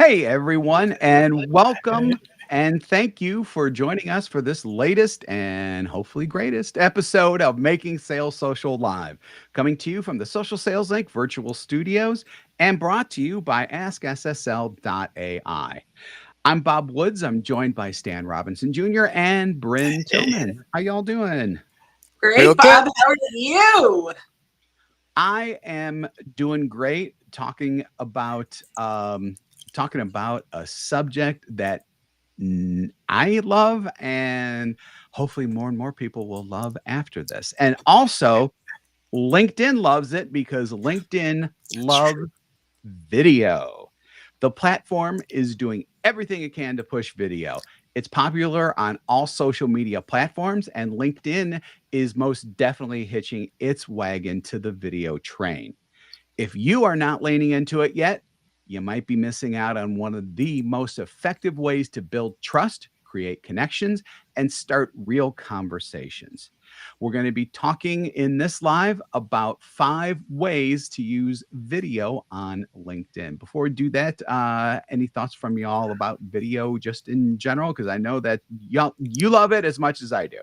Hey, everyone, and welcome and thank you for joining us for this latest and hopefully greatest episode of Making Sales Social Live, coming to you from the Social Sales Link virtual studios and brought to you by AskSSL.ai. I'm Bob Woods. I'm joined by Stan Robinson Jr. and Bryn Tillman. How y'all doing? Real Great, good. Bob. How are you? I am doing great talking about a subject that I love, and hopefully more and more people will love after this. And also, LinkedIn loves it because LinkedIn That's true. loves video. The platform is doing everything it can to push video. It's popular on all social media platforms, and LinkedIn is most definitely hitching its wagon to the video train. If you are not leaning into it yet, you might be missing out on one of the most effective ways to build trust, create connections, and start real conversations. We're going to be talking in this live about 5 ways to use video on LinkedIn. Before we do that, any thoughts from y'all about video just in general? Because I know that you love it as much as I do.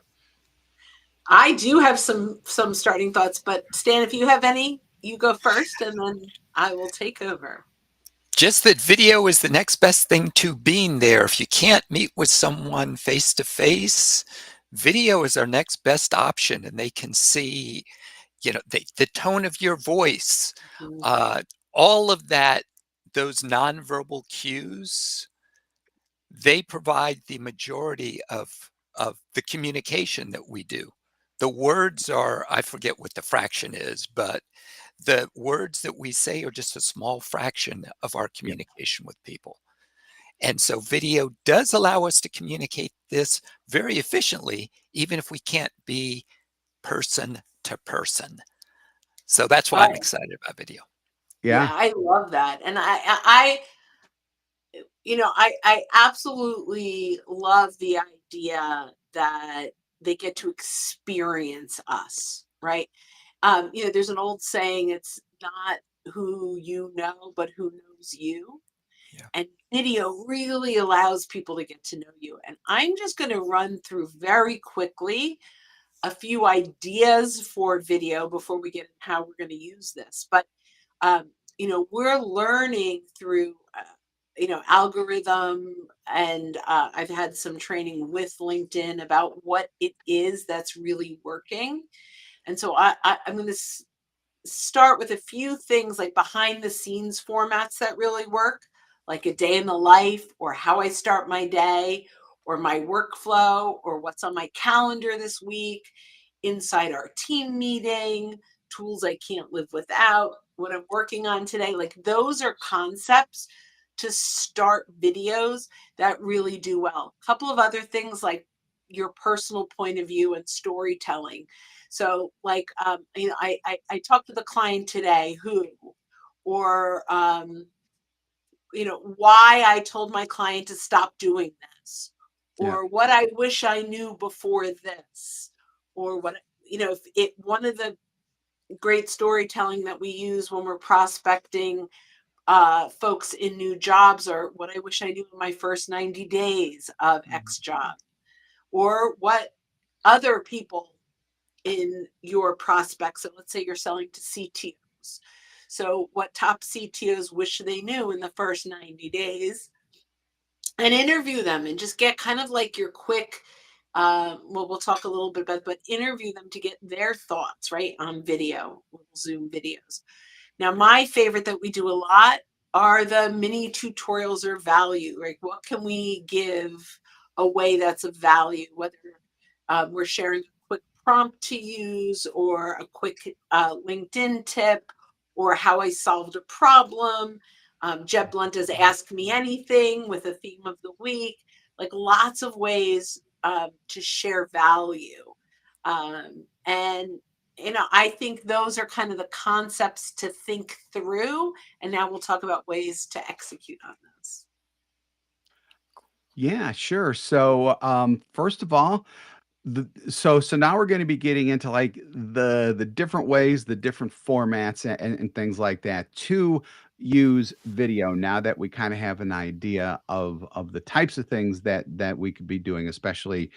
I do have some starting thoughts, but Stan, if you have any, you go first, and then I will take over. Just that video is the next best thing to being there. If you can't meet with someone face to face, video is our next best option, and they can see, the tone of your voice, Mhm. uh, all of that, those nonverbal cues, they provide the majority of the communication that we do. The words are, I forget what the fraction is, but the words that we say are just a small fraction of our Yep. communication with people. And so video does allow us to communicate this very efficiently, even if we can't be person to person. So that's why Uh, I'm excited about video. yeah, Yeah. I love that, and I absolutely love the idea that they get to experience us, right? There's an old saying: "It's not who you know, but who knows you." Yeah. And video really allows people to get to know you. And I'm just going to run through very quickly a few ideas for video before we get in how we're going to use this. But we're learning through algorithm, and I've had some training with LinkedIn about what it is that's really working. And so I'm going to start with a few things like behind the scenes formats that really work, like a day in the life, or how I start my day, or my workflow, or what's on my calendar this week, inside our team meeting, tools I can't live without, what I'm working on today. Like, those are concepts to start videos that really do well. A couple of other things like your personal point of view and storytelling. So, like, I talked with a client today or why I told my client to stop doing this, Yeah. or what I wish I knew before this, or if it one of the great storytelling that we use when we're prospecting folks in new jobs, or what I wish I knew in my first 90 days of X job, or what other people in your prospects. So let's say you're selling to CTOs. So what top CTOs wish they knew in the first 90 days, and interview them and just get kind of like your quick, we'll talk a little bit about, but interview them to get their thoughts, right, on video, Zoom videos. Now, my favorite that we do a lot are the mini tutorials or value, right? What can we give away that's of value, whether we're sharing a quick prompt to use, or a quick LinkedIn tip, or how I solved a problem. Jeb Blunt does Ask Me Anything with a theme of the week, like lots of ways to share value. And I think those are kind of the concepts to think through. And now we'll talk about ways to execute on this. Yeah, sure. So, first of all, so now we're going to be getting into like the different ways, the different formats, and things like that to use video now that we kind of have an idea of the types of things that we could be doing, especially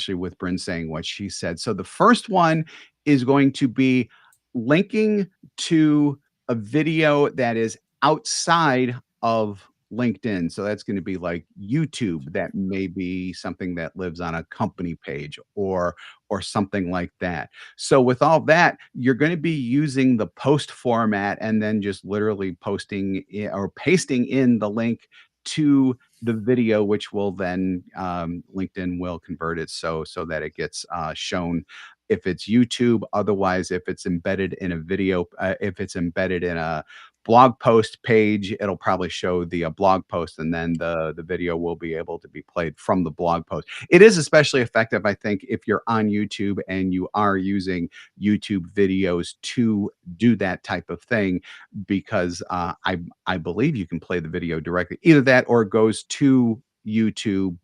with Bryn saying what she said. So the first one is going to be linking to a video that is outside of LinkedIn. So that's going to be like YouTube. That may be something that lives on a company page or something like that. So with all that, you're going to be using the post format and then just literally posting or pasting in the link to the video, which will then LinkedIn will convert it so that it gets shown if it's YouTube. Otherwise, if it's embedded in a video, if it's embedded in a blog post page, it'll probably show the blog post, and then the video will be able to be played from the blog post. It is especially effective, I think, if you're on YouTube and you are using YouTube videos to do that type of thing, because I believe you can play the video directly. Either that or it goes to YouTube,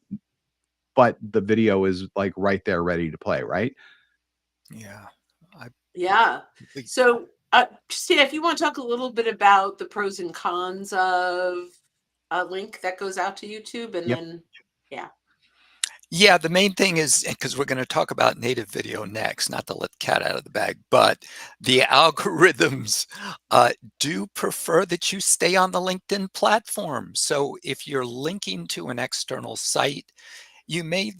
but the video is like right there ready to play, right? Yeah. Yeah. So, Christina, if you want to talk a little bit about the pros and cons of a link that goes out to YouTube, and Yep. then, yeah. Yeah, the main thing is, because we're going to talk about native video next, not to let the cat out of the bag, but the algorithms do prefer that you stay on the LinkedIn platform. So if you're linking to an external site, you may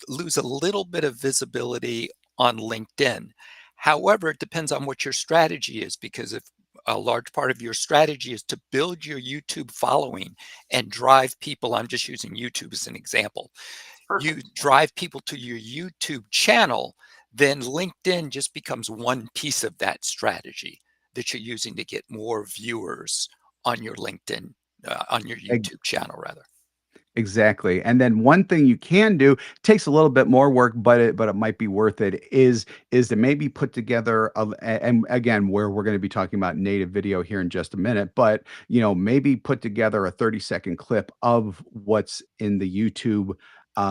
lose a little bit of visibility on LinkedIn. However, it depends on what your strategy is, because if a large part of your strategy is to build your YouTube following and drive people, I'm just using YouTube as an example, you Perfect. drive people to your YouTube channel, then LinkedIn just becomes one piece of that strategy that you're using to get more viewers on your LinkedIn, on your YouTube channel, rather. Exactly. And then one thing you can do, takes a little bit more work, but it might be worth it, is to maybe put together and again, where we're going to be talking about native video here in just a minute, but maybe put together a 30-second clip of what's in the YouTube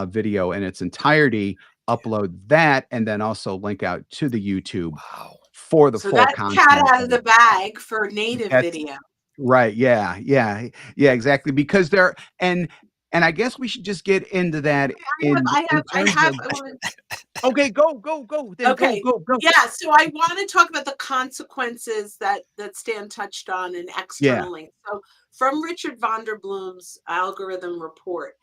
video in its entirety, upload that, and then also link out to the YouTube Wow. for the So full that's cat content. out of the bag for native That's video. right. Yeah. Yeah. Yeah. Exactly. Because there and I guess we should just get into that in I terms have, of. I want Okay, go. Then go, Okay. go, go. Yeah, so I want to talk about the consequences that Stan touched on in Yeah. external links. So from Richard Vanderbloom's algorithm report,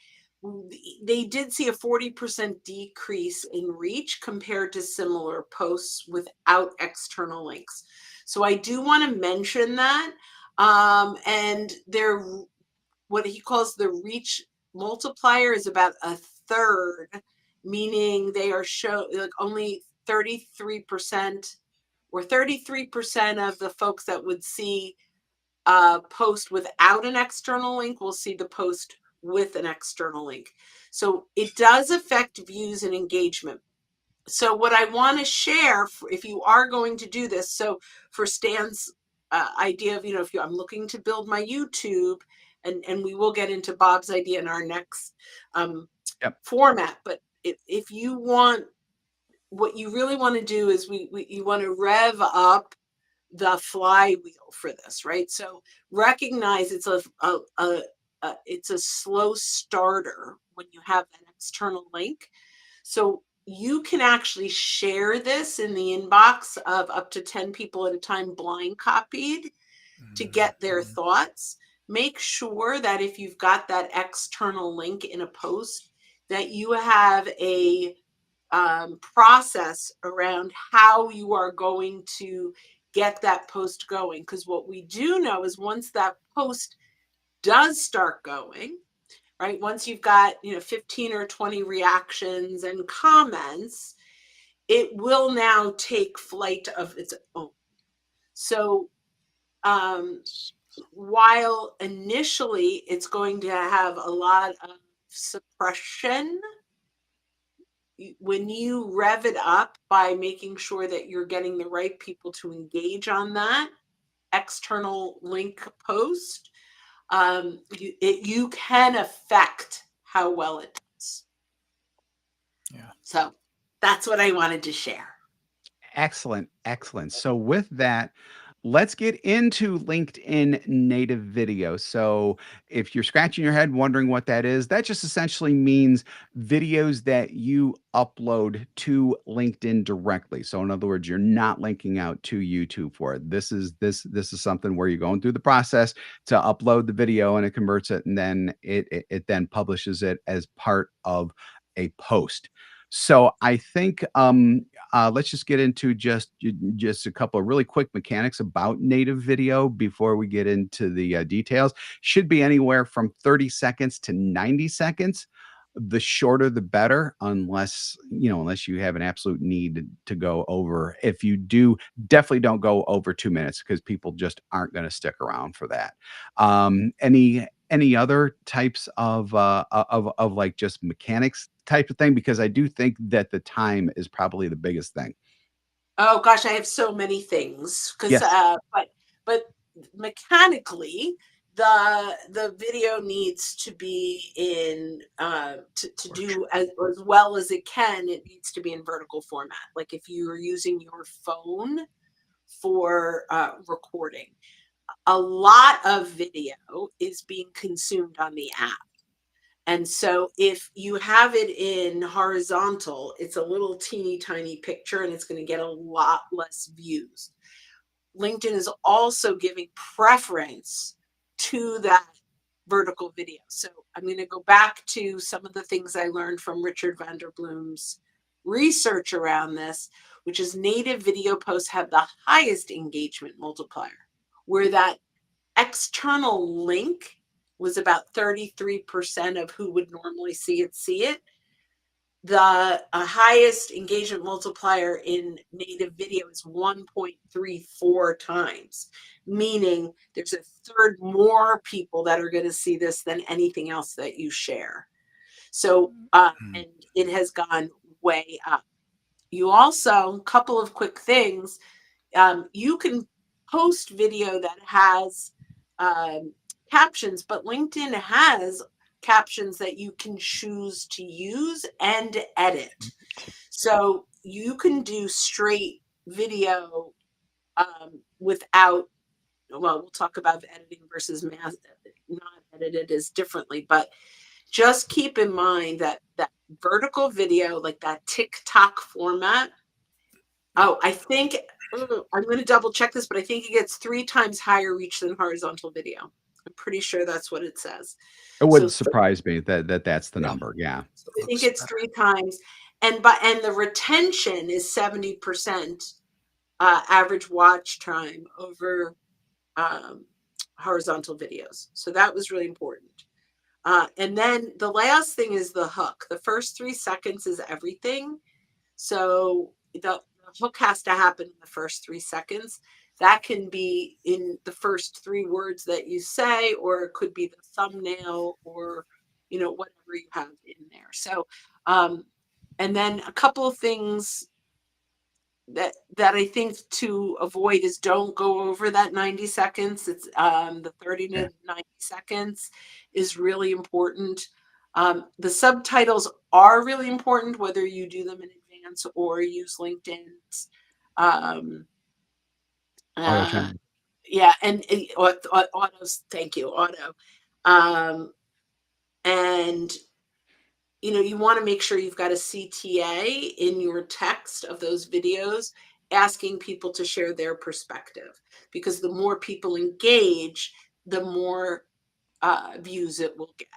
they did see a 40% decrease in reach compared to similar posts without external links. So I do want to mention that. And what he calls the reach multiplier is about a third, meaning they are like only 33% or 33% of the folks that would see a post without an external link will see the post with an external link. So it does affect views and engagement. So what I want to share, if you are going to do this, so for Stan's idea of, if I'm looking to build my YouTube, and we will get into Bob's idea in our next Yep. format, but if you want, what you really want to do is you want to rev up the flywheel for this, right? So recognize it's it's a slow starter when you have an external link. So you can actually share this in the inbox of up to 10 people at a time, blind copied, to get their thoughts. Make sure that if you've got that external link in a post, that you have a process around how you are going to get that post going. Because what we do know is once that post does start going, right, once you've got 15 or 20 reactions and comments, it will now take flight of its own. So while initially it's going to have a lot of suppression, when you rev it up by making sure that you're getting the right people to engage on that external link post, you can affect how well it does. Yeah. So that's what I wanted to share. Excellent. So with that, Let's get into LinkedIn native video. So, if you're scratching your head wondering what that is, that just essentially means videos that you upload to LinkedIn directly. So, in other words, you're not linking out to YouTube for it. This is something where you're going through the process to upload the video and it converts it, and then it then publishes it as part of a post. So I think let's just get into just a couple of really quick mechanics about native video before we get into the details. Should be anywhere from 30 seconds to 90 seconds. The shorter the better, unless you have an absolute need to go over. If you do, definitely don't go over 2 minutes because people just aren't going to stick around for that. Any other types of like just mechanics type of thing? Because I do think that the time is probably the biggest thing. Oh gosh, I have so many things because Yes. but mechanically the video needs to be in to do as well as it can. It needs to be in vertical format. Like if you're using your phone for recording, a lot of video is being consumed on the app. And so if you have it in horizontal, it's a little teeny tiny picture and it's going to get a lot less views. LinkedIn is also giving preference to that vertical video. So I'm going to go back to some of the things I learned from Richard Vanderbloom's research around this, which is native video posts have the highest engagement multiplier, where that external link was about 33% of who would normally see it. The highest engagement multiplier in native video is 1.34 times, meaning there's a third more people that are going to see this than anything else that you share. So, and it has gone way up. You also, a couple of quick things, you can post video that has captions, but LinkedIn has captions that you can choose to use and edit. So you can do straight video without, well, we'll talk about editing versus not edited as differently, but just keep in mind that vertical video, like that TikTok format, I think I'm going to double check this, but I think it gets 3 times higher reach than horizontal video. I'm pretty sure that's what it says. It So wouldn't surprise me that's the Yeah. number. Yeah. I think it's 3 times, and the retention is 70% average watch time over horizontal videos. So that was really important. And then the last thing is the hook. The first 3 seconds is everything. So the hook has to happen in the first 3 seconds. That can be in the first 3 words that you say, or it could be the thumbnail, or whatever you have in there. So and then a couple of things that I think to avoid is don't go over that 90 seconds. It's the 30 to 90 seconds is really important. The subtitles are really important, whether you do them in advance or use LinkedIn's. Auto channel. Yeah, and autos. Thank you, auto. And you want to make sure you've got a CTA in your text of those videos, asking people to share their perspective, because the more people engage, the more views it will get.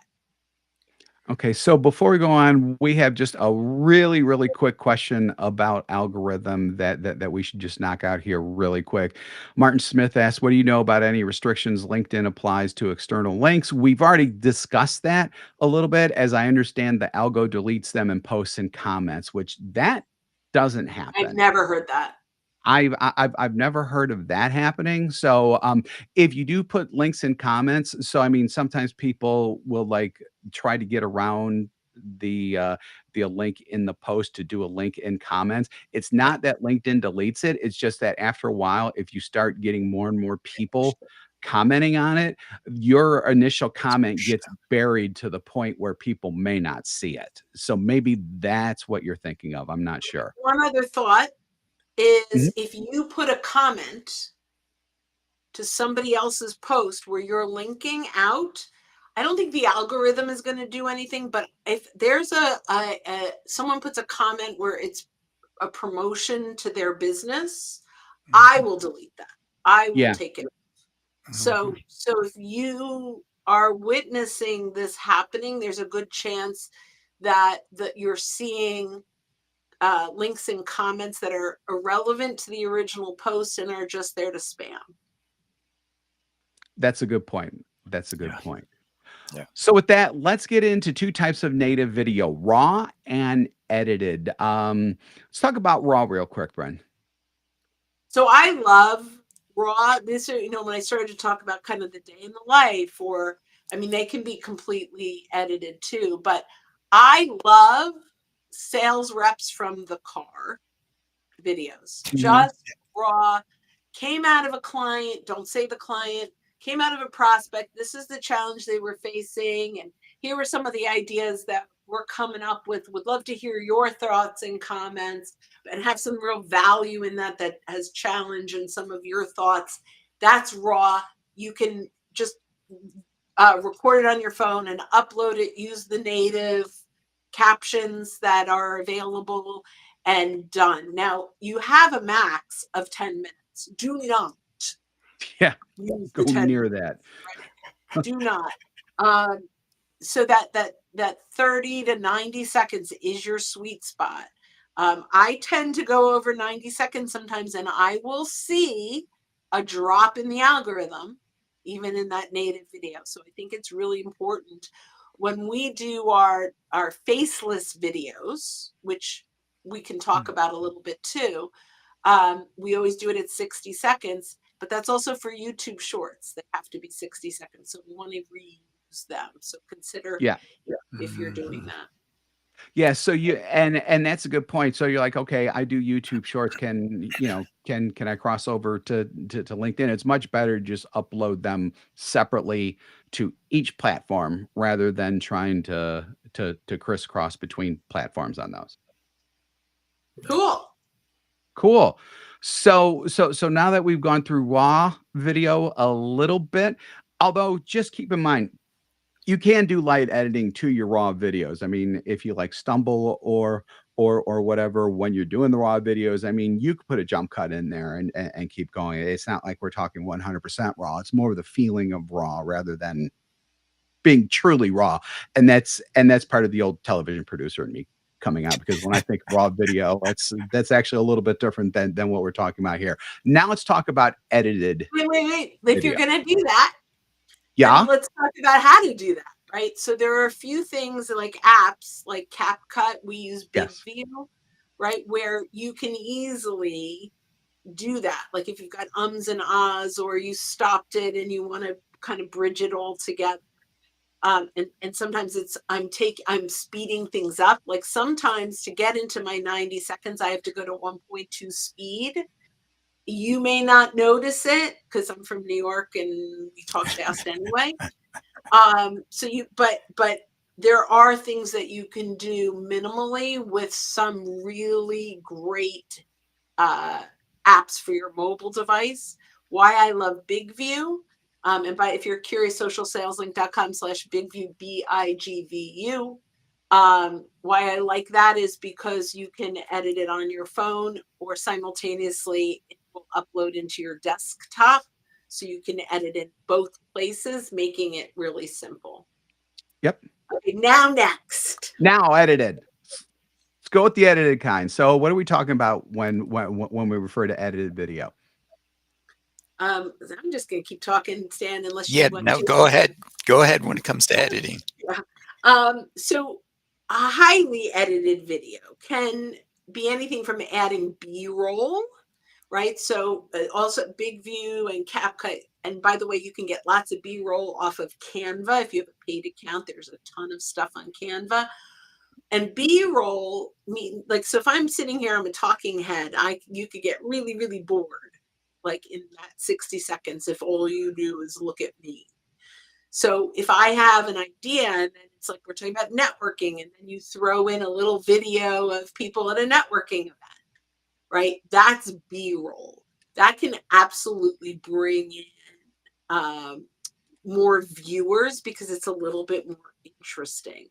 Okay, so before we go on, we have just a really, really quick question about algorithm that we should just knock out here really quick. Martin Smith asks, "What do you know about any restrictions LinkedIn applies to external links?" We've already discussed that a little bit. As I understand, the algo deletes them in posts and comments, which that doesn't I've happen. never heard that. I've never heard of that happening. So, if you do put links in comments, so I mean, sometimes people will like try to get around the link in the post to do a link in comments. It's not that LinkedIn deletes it. It's just that after a while, if you start getting more and more people commenting on it, your initial comment gets buried to the point where people may not see it. So maybe that's what you're thinking of. I'm not sure. One other thought Mhm. is, if you put a comment to somebody else's post where you're linking out, I don't think the algorithm is going to do anything. But if there's someone puts a comment where it's a promotion to their business, I will delete that. I will Yeah. take it. So if you are witnessing this happening, there's a good chance that you're seeing links and comments that are irrelevant to the original post and are just there to spam. That's a good point. That's a good Yeah. point. Yeah. So with that, let's get into two types of native video, raw and edited. Let's talk about raw real quick, Bren. So I love raw. This, when I started to talk about kind of the day in the life, or I mean, they can be completely edited too, but I love sales reps from the car videos. Mhm. Just raw, came out of a client, don't say the client, came out of a prospect. This is the challenge they were facing. And here were some of the ideas that we're coming up with. Would love to hear your thoughts and comments and have some real value in that has challenge and some of your thoughts. That's raw. You can just record it on your phone and upload it, use the native captions that are available, and done. Now, you have a max of 10 minutes. Do not Yeah, use go the 10 near minutes. that. Do not. So that 30 to 90 seconds is your sweet spot. I tend to go over 90 seconds sometimes, and I will see a drop in the algorithm, even in that native video. So I think it's really important when we do our faceless videos, which we can talk about a little bit too. We always do it at 60 seconds, but that's also for YouTube shorts. They have to be 60 seconds. So we want to reuse them. So consider Yeah. if you're doing that. Yeah, so and that's a good point. So you're like, okay, I do YouTube Shorts. Can I cross over to LinkedIn? It's much better to just upload them separately to each platform rather than trying to crisscross between platforms on those. Cool. Cool. So now that we've gone through raw video a little bit, although just keep in mind, you can do light editing to your raw videos. I mean, if you like stumble or whatever when you're doing the raw videos, I mean, you could put a jump cut in there and keep going. It's not like we're talking 100% raw. It's more of the feeling of raw rather than being truly raw. And that's part of the old television producer in me coming out, because when I think raw video, that's actually a little bit different than what we're talking about here. Now let's talk about edited. Wait. If you're going to do that, Yeah. let's talk about how to do that, right? So there are a few things like apps like CapCut. We use BigView, right? Where you can easily do that. Like if you've got ums and ahs, or you stopped it and you want to kind of bridge it all together. And sometimes I'm speeding things up. Like sometimes to get into my 90 seconds, I have to go to 1.2 speed. You may not notice it because I'm from New York and we talk fast anyway. But there are things that you can do minimally with some really great apps for your mobile device. Why I love BigView. If you're curious, socialsaleslink.com/BigView, BIGVU. Why I like that is because you can edit it on your phone, or simultaneously it will upload into your desktop. So you can edit in both places, making it really simple. Yep. Okay, now next. Now edited. Let's go with the edited kind. So what are we talking about when we refer to edited video? I'm just going to keep talking, Stan, unless Yeah, you want to. go ahead. Go ahead when it comes to editing. Yeah. So a highly edited video can be anything from adding B-roll, right? So also BigView and CapCut. And by the way, you can get lots of B-roll off of Canva. If you have a paid account, there's a ton of stuff on Canva. And B-roll, so if I'm sitting here, I'm a talking head, you could get really, really bored, like in that 60 seconds, if all you do is look at me. So if I have an idea, and then it's like we're talking about networking, and then you throw in a little video of people at a networking event, right? That's B-roll. that can absolutely bring in more viewers because it's a little bit more interesting.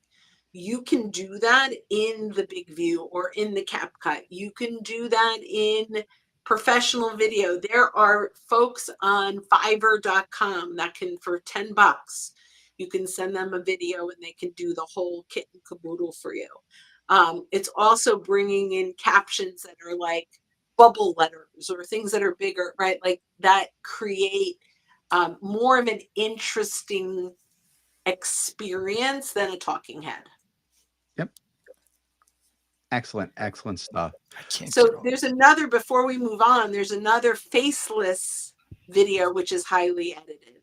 You can do that in the Big View or in the CapCut. You can do that in professional video. There are folks on Fiverr.com that can, for $10, you can send them a video and they can do the whole kit and caboodle for you. It's also bringing in captions that are like bubble letters or things that are bigger, right? Like that create more of an interesting experience than a talking head. Yep. Excellent, excellent stuff. I can't So get over there's another, before we move on, there's another faceless video, which is highly edited.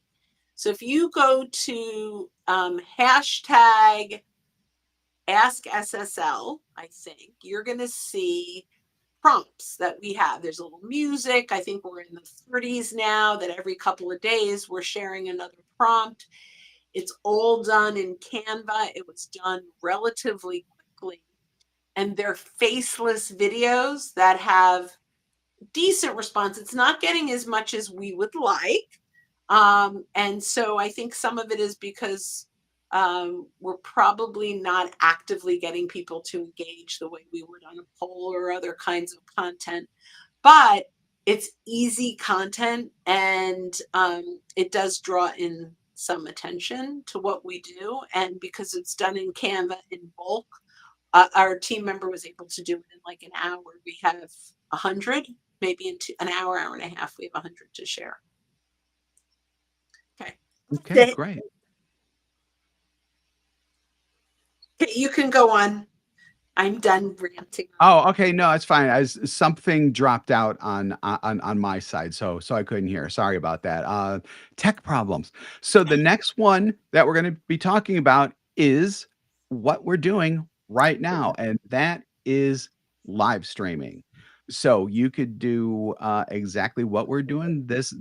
So if you go to hashtag AskSSL, I think you're going to see prompts that we have. There's a little music. I think we're in the 30s now that every couple of days we're sharing another prompt. It's all done in Canva. It was done relatively quickly. And they're faceless videos that have decent response. It's not getting as much as we would like. And so I think some of it is because we're probably not actively getting people to engage the way we would on a poll or other kinds of content. But it's easy content, and it does draw in some attention to what we do. And because it's done in Canva in bulk, our team member was able to do it in like an hour. We have 100, maybe in an hour, hour and a half, we have 100 to share. Okay. Okay, great. Okay, you can go on. I'm done ranting. Oh, okay. No, it's fine. Something dropped out on my side, so I couldn't hear. Sorry about that. Tech problems. So the next one that we're going to be talking about is what we're doing right now, and that is live streaming. So you could do exactly what we're doing, this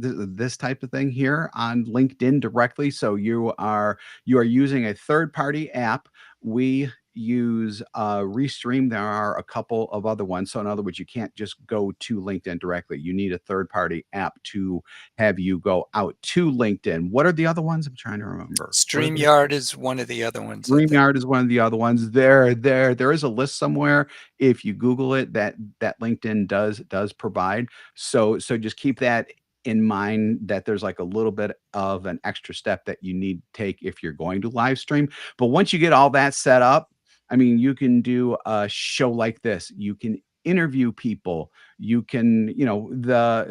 type of thing here on LinkedIn directly. So you are using a third-party app. We use Restream. There are a couple of other ones. So in other words, you can't just go to LinkedIn directly. You need a third-party app to have you go out to LinkedIn. What are the other ones? I'm trying to remember. StreamYard is one of the other ones. StreamYard is one of the other ones. There is a list somewhere. If you Google it, that LinkedIn does provide. So just keep that in mind, that there's like a little bit of an extra step that you need to take if you're going to live stream. But once you get all that set up, I mean, you can do a show like this. You can interview people. You can, the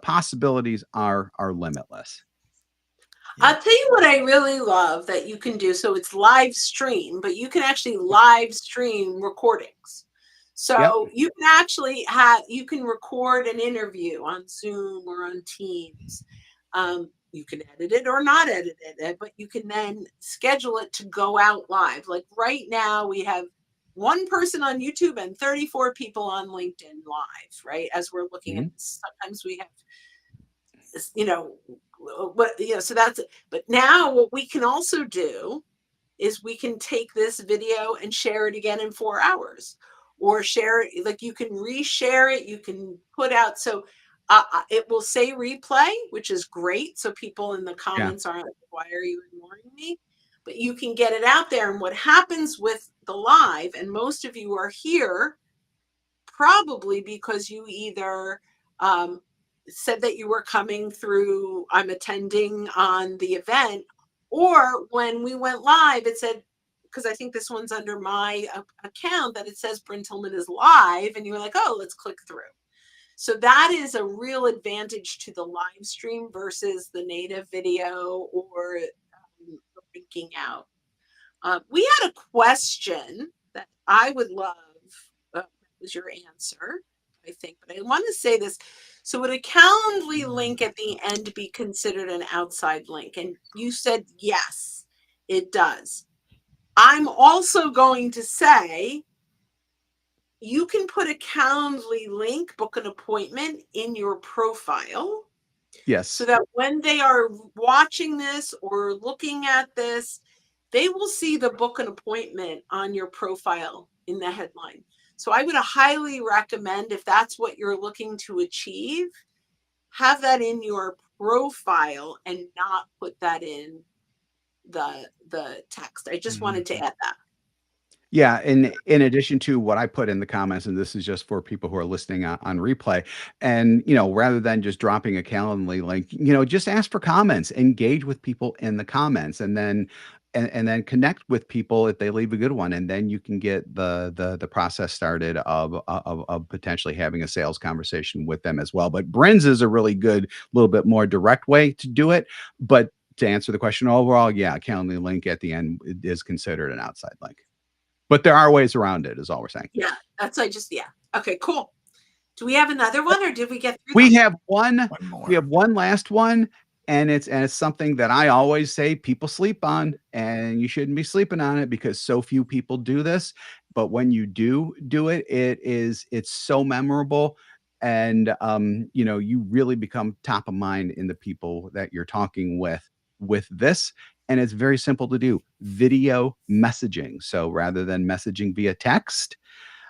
possibilities are limitless. I'll tell you what I really love that you can do. So it's live stream, but you can actually live stream recordings. So you can actually you can record an interview on Zoom or on Teams. You can edit it or not edit it, but you can then schedule it to go out live. Like right now we have one person on YouTube and 34 people on LinkedIn live, right? As we're looking at this, sometimes we have, so that's it. But now what we can also do is we can take this video and share it again in 4 hours, or share it, like you can reshare it, you can put out, so it will say replay, which is great. So people in the comments aren't like, why are you ignoring me? But you can get it out there. And what happens with the live, and most of you are here probably because you either said that you were coming through, I'm attending on the event, or when we went live, it said, because I think this one's under my account, that it says Bryn Tillman is live, and you were like, oh, let's click through. So that is a real advantage to the live stream versus the native video or linking out. We had a question that I would love, was your answer, I think, but I want to say this. So would a Calendly link at the end be considered an outside link? And you said yes, it does. I'm also going to say you can put a Calendly link, book an appointment in your profile. Yes. So that when they are watching this or looking at this, they will see the book an appointment on your profile in the headline. So I would highly recommend, if that's what you're looking to achieve, have that in your profile and not put that in the text. I just wanted to Mhm. add that. Yeah, and in addition to what I put in the comments, and this is just for people who are listening on replay, and rather than just dropping a Calendly link, just ask for comments, engage with people in the comments, and then connect with people if they leave a good one, and then you can get the process started of potentially having a sales conversation with them as well. But Brin's is a really good, little bit more direct way to do it. But to answer the question overall, yeah, Calendly link at the end is considered an outside link. But there are ways around it, is all we're saying. Yeah, yeah. Okay, cool. Do we have another one, or did we get through We them? have one One more. we have one last one, and it's something that I always say people sleep on, and you shouldn't be sleeping on it because so few people do this. But when you do it, it's so memorable, and you really become top of mind in the people that you're talking with this. And it's very simple to do: video messaging. So rather than messaging via text,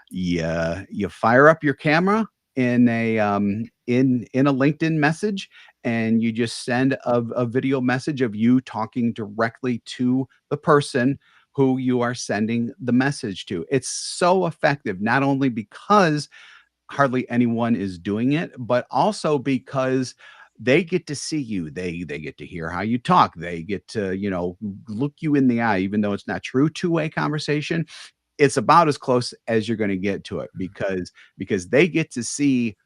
you fire up your camera in a LinkedIn message, and you just send a video message of you talking directly to the person who you are sending the message to. It's so effective, not only because hardly anyone is doing it, but also because they get to see you. They get to hear how you talk. They get to, look you in the eye, even though it's not true two-way conversation. It's about as close as you're going to get to it because they get to see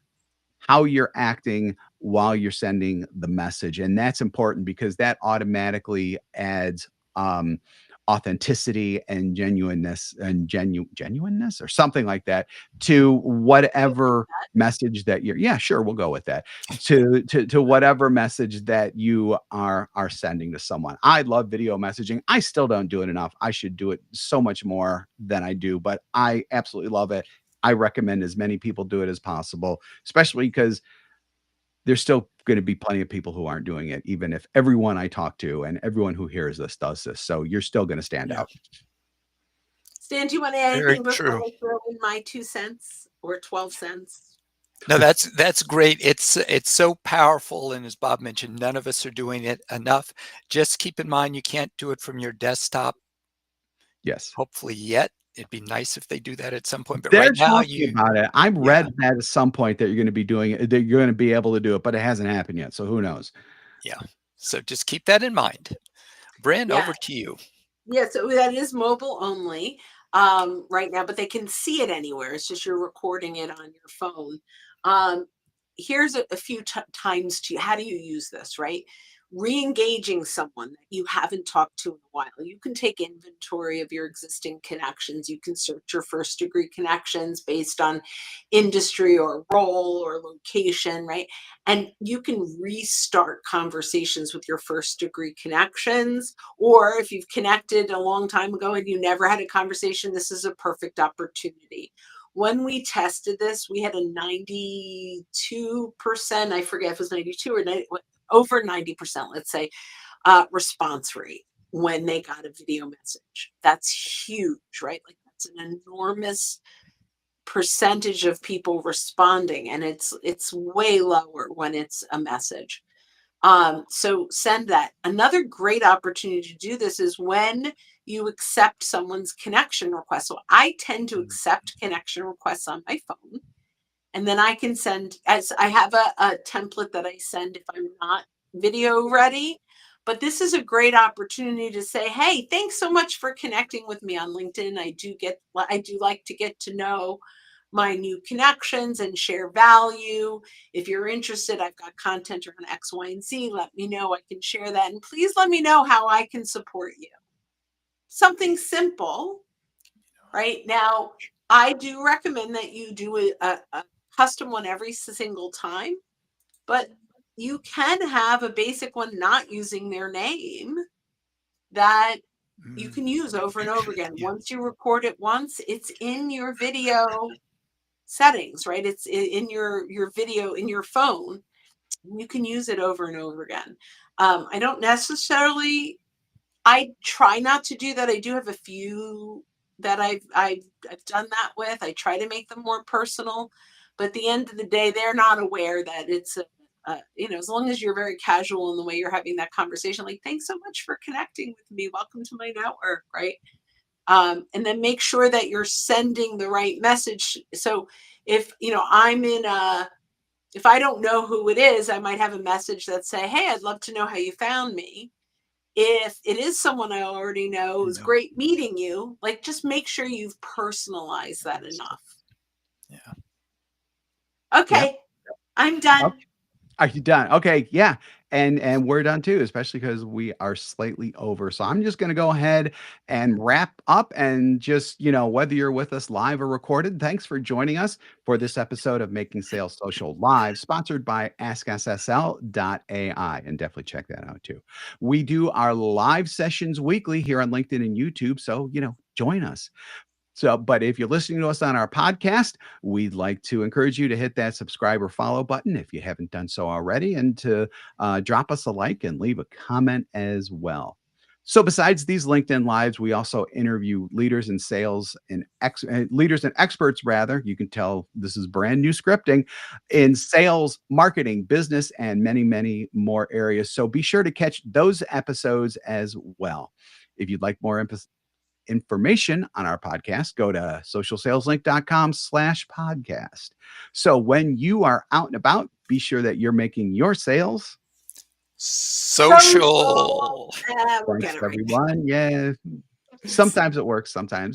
how you're acting while you're sending the message. And that's important because that automatically adds authenticity and genuineness and genuineness or something like that to whatever message that you're yeah, sure, we'll go with that. To whatever message that you are sending to someone. I love video messaging. I still don't do it enough. I should do it so much more than I do, but I absolutely love it. I recommend as many people do it as possible, especially because there's still going to be plenty of people who aren't doing it, even if everyone I talk to and everyone who hears this does this. So you're still going to stand Yeah. out. Stan, do you want to add Very anything before true. I throw in my 2 cents or 12 cents? No, that's great. It's so powerful, and as Bob mentioned, none of us are doing it enough. Just keep in mind you can't do it from your desktop, Yes. hopefully yet. It'd be nice if they do that at some point, but They're right now talking about it. I've yeah, read that at some point that you're going to be doing it, that you're going to be able to do it, but it hasn't happened yet. So who knows? yeah. So just keep that in mind. Bryn, Yeah, over to you. yeah. So that is mobile only right now, but they can see it anywhere. It's just you're recording it on your phone. Um, Here's a few times to how do you use this, right? Re-engaging someone that you haven't talked to in a while. You can take inventory of your existing connections. You can search your first degree connections based on industry or role or location, right? And you can restart conversations with your first degree connections. Or if you've connected a long time ago and you never had a conversation, this is a perfect opportunity. When we tested this, we had a 92%, I forget if it was 92 or 90, over 90%, let's say, response rate when they got a video message. That's huge, right? Like that's an enormous percentage of people responding, and it's way lower when it's a message. So send that. Another great opportunity to do this is when you accept someone's connection request. So I tend to accept connection requests on my phone, and then I can send, as I have a template that I send if I'm not video ready. But this is a great opportunity to say, hey, thanks so much for connecting with me on LinkedIn. I do like to get to know my new connections and share value. If you're interested, I've got content around X, Y, and Z. Let me know. I can share that. And please let me know how I can support you. Something simple, right? Now, I do recommend that you do a custom one every single time, but you can have a basic one not using their name that you can use over and over again. Yeah. Once you record it once, it's in your video settings, right? It's in your video in your phone. You can use it over and over again. I try not to do that. I do have a few that I've done that with. I try to make them more personal, but at the end of the day, they're not aware that it's you know, as long as you're very casual in the way you're having that conversation, like, thanks so much for connecting with me. Welcome to my network, right? And then make sure that you're sending the right message. So if, you know, I'm in a, if I don't know who it is, I might have a message that say, hey, I'd love to know how you found me. If it is someone I already know, it was great meeting you, like, just make sure you've personalized that enough. Yeah. Okay. Yep. I'm done. Okay. Are you done? Okay, yeah. And we're done too, especially because we are slightly over. So I'm just going to go ahead and wrap up and just, you know, whether you're with us live or recorded, thanks for joining us for this episode of Making Sales Social Live, sponsored by AskSSL.ai. And definitely check that out too. We do our live sessions weekly here on LinkedIn and YouTube. So, you know, join us. So, but if you're listening to us on our podcast, we'd like to encourage you to hit that subscribe or follow button if you haven't done so already, and to drop us a like and leave a comment as well. So, besides these LinkedIn Lives, we also interview leaders in sales and leaders and experts, rather. You can tell this is brand new scripting in sales, marketing, business, and many, many more areas. So, be sure to catch those episodes as well. If you'd like more information on our podcast, go to socialsaleslink.com/podcast. So when you are out and about, be sure that you're making your sales Social. We'll Thanks, get it right. everyone. Yeah. Sometimes it works, sometimes